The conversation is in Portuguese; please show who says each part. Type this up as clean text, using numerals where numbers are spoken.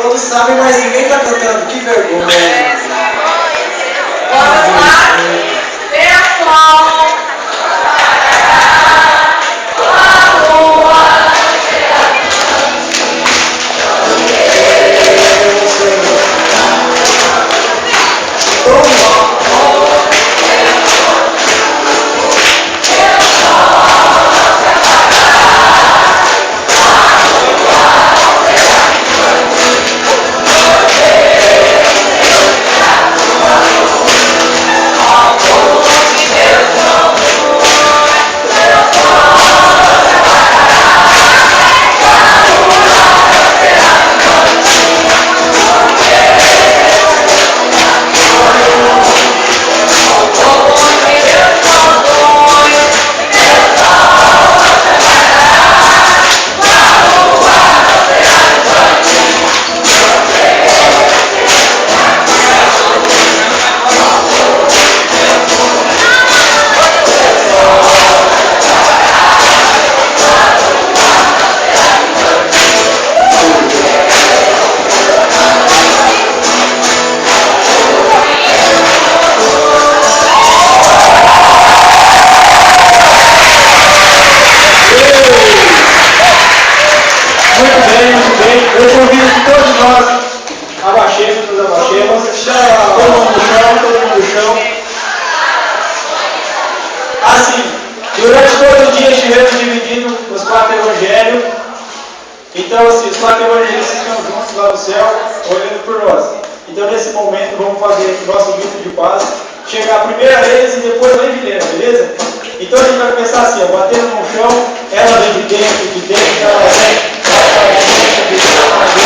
Speaker 1: Todos sabem, mas ninguém tá cantando. Que vergonha.
Speaker 2: Vamos lá. Pessoal.
Speaker 3: Eu convido que todos nós abaixemos, nos abaixemos, todo mundo no chão. Assim, durante todo o dia estivemos dividindo os 4 evangelhos. Então, assim, os 4 evangelistas estão juntos lá no céu, olhando por nós. Então, nesse momento, vamos fazer o nosso grito de paz, chegar primeiro a eles e depois lá em Vilhena, beleza? Então, a gente vai começar assim, ó, batendo no chão, ela vem de dentro, ela vem, ela vai de dentro,